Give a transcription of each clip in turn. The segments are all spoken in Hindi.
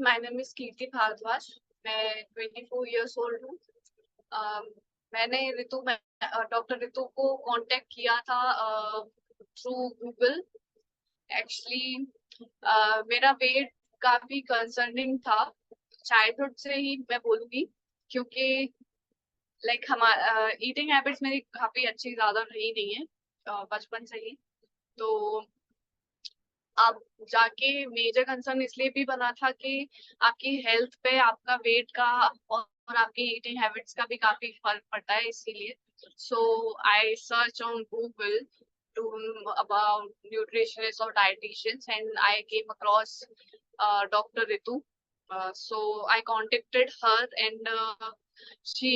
माय नेम इज कीर्ति भारद्वाज। मैं 24 इयर्स ओल्ड हूँ। मैंने डॉक्टर रितु को कांटेक्ट किया था थ्रू गूगल। एक्चुअली मेरा वेट काफी कंसर्निंग था, चाइल्डहुड से ही मैं बोलूंगी, क्योंकि लाइक हमारा ईटिंग हैबिट्स मेरी काफी अच्छी ज्यादा रही नहीं है बचपन से ही। तो अब जाके मेजर कंसर्न इसलिए भी बना था कि आपकी हेल्थ पे आपका वेट का और आपकी ईटिंग हैबिट्स का भी काफी फर्क पड़ता है, इसीलिए so I search on Google to about nutritionists or dietitians, and I came across Dr. Ritu. So I contacted her, and she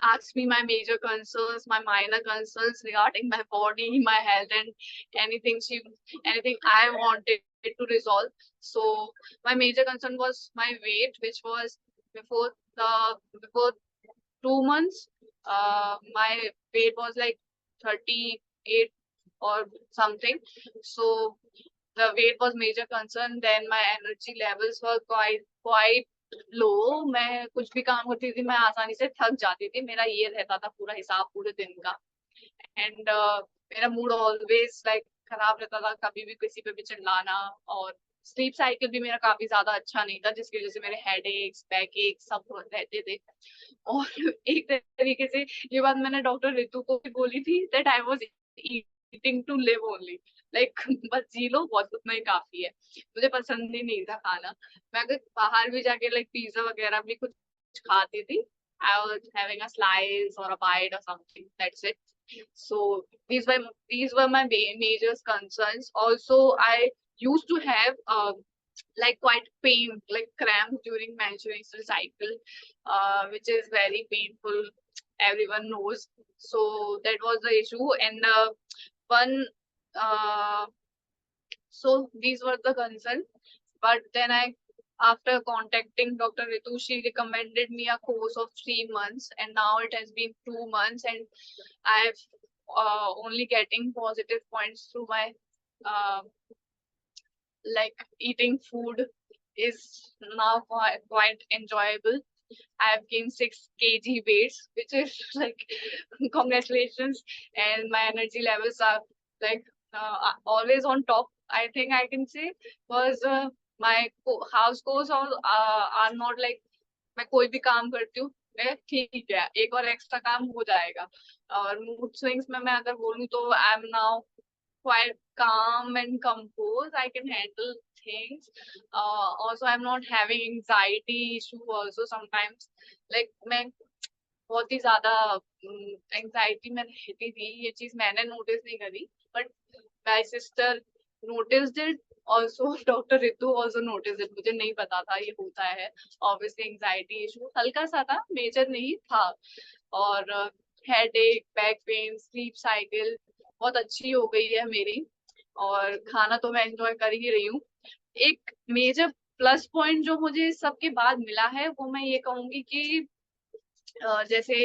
asked me my major concerns, my minor concerns regarding my body, my health, and anything I wanted to resolve. So my major concern was my weight, which was before before 2 months. My weight was like 38 or something. So the weight was major concern. Then my energy levels were quite low. मैं कुछ भी काम करती थी मैं आसानी से थक जाती थी, मेरा ये रहता था पूरा हिसाब पूरे दिन का। एंड मेरा मूड ऑलवेज लाइक खराब रहता था, कभी भी किसी पे भी चिल्लाना, और स्लीप साइकिल भी मेरा काफी ज्यादा अच्छा नहीं था, जिसकी वजह से मेरे हेड एक्स, बैक एक सब रहते थे। और एक तरीके से ये बात मैंने डॉक्टर रितु को भी बोली थी, that I was eating to live only, like बस जी लो, बहुत उतना ही काफी है। मुझे पसंद ही नहीं था खाना। मैं अगर बाहर भी जाके लाइक पिज्जा वगैरह भी कुछ खाती थी, I was having a slice और अ बाइट और something, that's it. So these were my major concerns. Also, I used to have like quite pain, like cramps during menstrual cycle, which is very painful. Everyone knows. So that was the issue, and one. Uh, so these were the concerns. But then after contacting Dr. Ritu, she recommended me a course of 3 months, and now it has been 2 months, and I've only getting positive points through my uh, like eating food is now quite enjoyable. I have gained 6 kg weights, which is like congratulations, and my energy levels are like always on top. I think I can say, because my house chores are not like मैं कोई भी काम करती हूँ, मैं ठीक है एक और एक्स्ट्रा काम हो जाएगा। और मूड स्विंग्स में मैं अगर बोलूँ तो I am now quite calm and composed. I can handle things. Also, I'm not having anxiety issue also sometimes. Like मैं बहुत ही ज्यादा एंजाइटी में रहती थी, ये चीज मैंने नोटिस नहीं करी, but my sister noticed it, also doctor Ritu also notice it. मुझे नहीं पता था ये होता है। ऑब्वियसली एंजाइटी इशू हल्का सा था, मेजर नहीं था। और हेड एक, बैक पेन, स्लीप साइकिल बहुत अच्छी हो गई है मेरी, और खाना तो मैं एंजॉय कर ही रही हूँ। एक मेजर प्लस पॉइंट जो मुझे सबके बाद मिला है वो मैं ये कहूंगी कि जैसे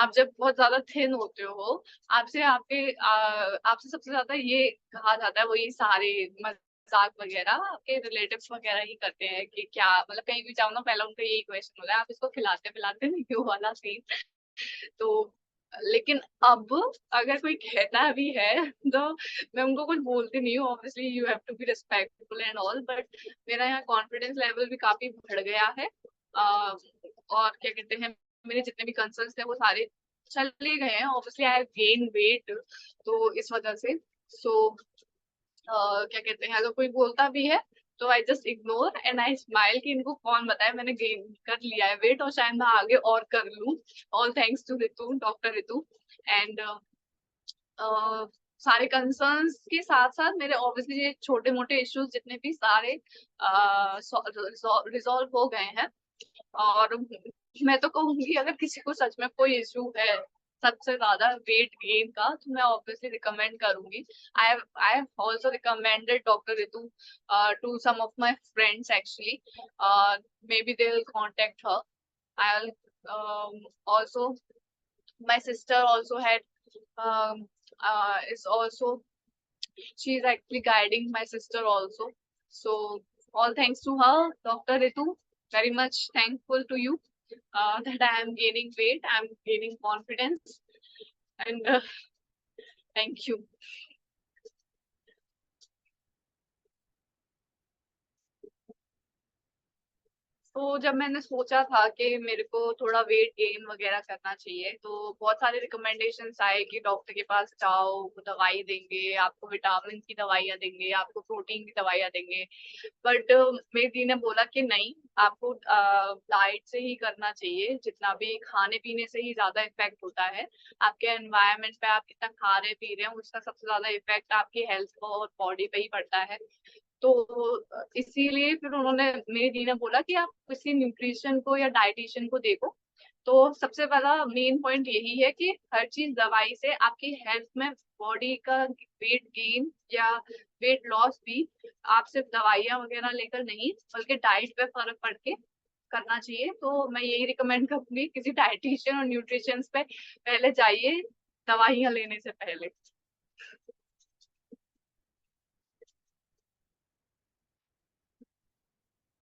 आप जब बहुत ज्यादा थिन होते हो, आपसे सबसे ज्यादा ये कहा जाता है, वही सारे मजाक वगैरह आपके रिलेटिव्स वगैरह ही करते हैं कि क्या मतलब कहीं भी जाओ ना पहला उनका यही क्वेश्चन होता है, आप इसको खिलाते पिलाते नहीं हो वाला सीन। तो लेकिन अब अगर कोई कहता भी है तो मैं उनको कुछ बोलती नहीं हूँ। Obviously you have to be respectful and all, but मेरा यहाँ कॉन्फिडेंस लेवल भी काफी बढ़ गया है। और क्या कहते हैं, मेरे जितने भी कंसर्न्स थे वो सारे चले गए हैं। Obviously I have gain weight, तो इस वजह से क्या कहते हैं, अगर कोई बोलता भी है तो I just ignore and I smile कि इनको कौन बताए मैंने गेन कर लिया है वेट, और शायद मैं आगे और कर लूं। All thanks to Ritu, doctor Ritu. And सारे कंसर्न्स के साथ साथ मेरे ऑब्वियसली ये छोटे मोटे इश्यूज जितने भी सारे रिजॉल्व हो गए हैं। और मैं तो कहूंगी अगर किसी को सच में कोई इशू है सबसे ज्यादा वेट गेन का, तो मैं ऑब्वियसली रिकमेंड करूंगी। I have also recommended doctor Ritu to some of my friends actually. Maybe they will contact her. I will also, my sister also had is also, she is actually guiding my sister also. So all thanks to her, Dr. Ritu. very much thankful to you that I am gaining weight, I am gaining confidence, and thank you. तो जब मैंने सोचा था कि मेरे को थोड़ा वेट गेन वगैरह करना चाहिए, तो बहुत सारे रिकमेंडेशंस आए कि डॉक्टर के पास जाओ, वो दवाई देंगे, आपको विटामिन की दवाइयाँ देंगे, आपको प्रोटीन की दवाइयाँ देंगे। बट मेरी दी ने बोला कि नहीं, आपको डाइट से ही करना चाहिए, जितना भी खाने पीने से ही ज्यादा इफेक्ट होता है। आपके एनवायरनमेंट पे आप कितना खा रहे पी रहे हैं, उसका सबसे ज्यादा इफेक्ट आपकी हेल्थ और बॉडी पे ही पड़ता है। तो इसीलिए फिर उन्होंने, मेरी दी ने बोला कि आप किसी न्यूट्रिशन को या डाइटिशियन को देखो। तो सबसे पहला मेन पॉइंट यही है कि हर चीज दवाई से आपकी हेल्थ में, बॉडी का वेट गेन या वेट लॉस भी आप सिर्फ दवाइयाँ वगैरह लेकर नहीं, बल्कि डाइट पे फर्क पड़ के करना चाहिए। तो मैं यही रिकमेंड करूंगी, किसी डाइटिशियन और न्यूट्रिशन पे पहले जाइए दवाइयाँ लेने से पहले।